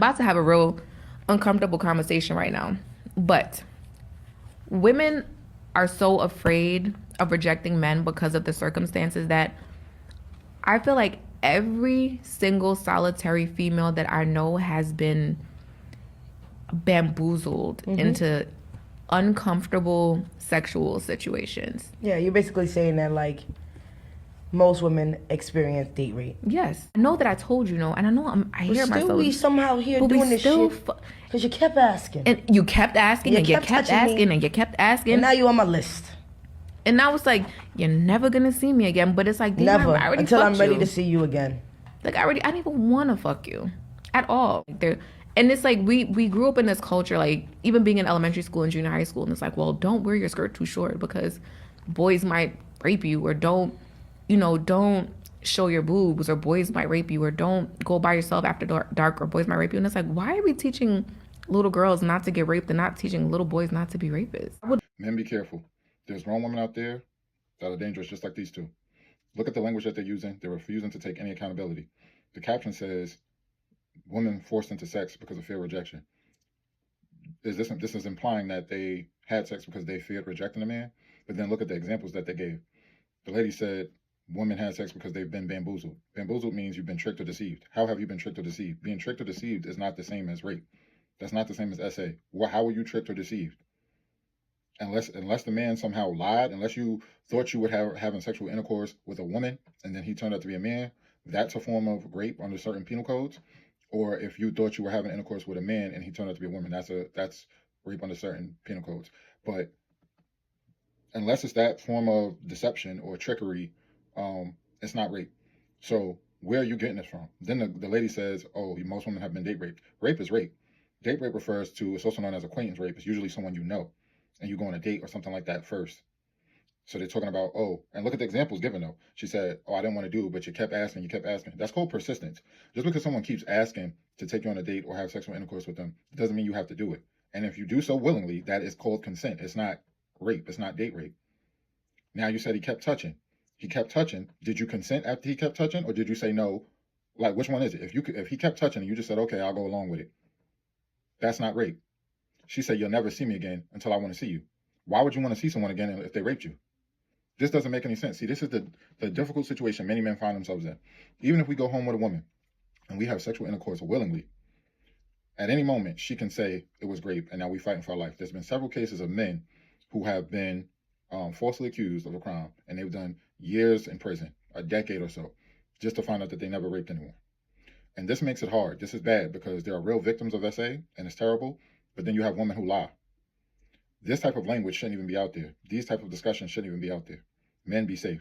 About to have a real uncomfortable conversation right now. But women are so afraid of rejecting men because of the circumstances that I feel like every single solitary female that I know has been bamboozled into uncomfortable sexual situations. Yeah, you're basically saying that like most women experience date rape. Yes, I know that I told you no, and I know I hear But still, myself. we somehow here but we doing this still shit because you kept asking, and you kept asking, You and you kept kept touching me. asking, and you kept asking, and now you on my list. and now it's like you're never gonna see me again. But it's like, damn, Never I already until I'm fucked ready you. to see you again. Like I don't even want to fuck you at all. And it's like we grew up in this culture, like even being in elementary school and junior high school, and it's like, well, don't wear your skirt too short because boys might rape you, or don't show your boobs, or boys might rape you, or don't go by yourself after dark, or boys might rape you. And it's like, why are we teaching little girls not to get raped and not teaching little boys not to be rapists? Men, be careful. There's grown women out there that are dangerous, just like these two. Look at the language that they're using. They're refusing to take any accountability. The caption says, women forced into sex because of fear of rejection. This is implying that they had sex because they feared rejecting a man? But then look at the examples that they gave. The lady said, women had sex because they've been bamboozled. Bamboozled means you've been tricked or deceived. How have you been tricked or deceived? Being tricked or deceived is not the same as rape. That's not the same as SA. How were you tricked or deceived? Unless the man somehow lied, unless you thought you would have having sexual intercourse with a woman and then he turned out to be a man, that's a form of rape under certain penal codes. Or if you thought you were having intercourse with a man and he turned out to be a woman, that's rape under certain penal codes. But unless it's that form of deception or trickery, it's not rape. So where are you getting this from? Then the lady says, oh, most women have been date raped. Rape is rape. Date rape refers to, it's also known as acquaintance rape. It's usually someone you know and you go on a date or something like that first. So they're talking about, oh, and look at the examples given though. She said, oh, I didn't want to do it, but you kept asking, you kept asking. That's called persistence. Just because someone keeps asking to take you on a date or have sexual intercourse with them, it doesn't mean you have to do it. And if you do so willingly, that is called consent. It's not rape. It's not date rape. Now you said he kept touching. He kept touching. Did you consent after he kept touching, or did you say no? Like, which one is it? If he kept touching and you just said, okay, I'll go along with it, that's not rape. She said, you'll never see me again until I want to see you. Why would you want to see someone again if they raped you? This doesn't make any sense. See, this is the difficult situation many men find themselves in. Even if we go home with a woman and we have sexual intercourse willingly, at any moment she can say it was rape and now we're fighting for our life. There's been several cases of men who have been falsely accused of a crime and they've done years in prison, a decade or so, just to find out that they never raped anyone. And this makes it hard. This is bad because there are real victims of SA and it's terrible, but then you have women who lie. This type of language shouldn't even be out there. These type of discussions shouldn't even be out there. Men, be safe.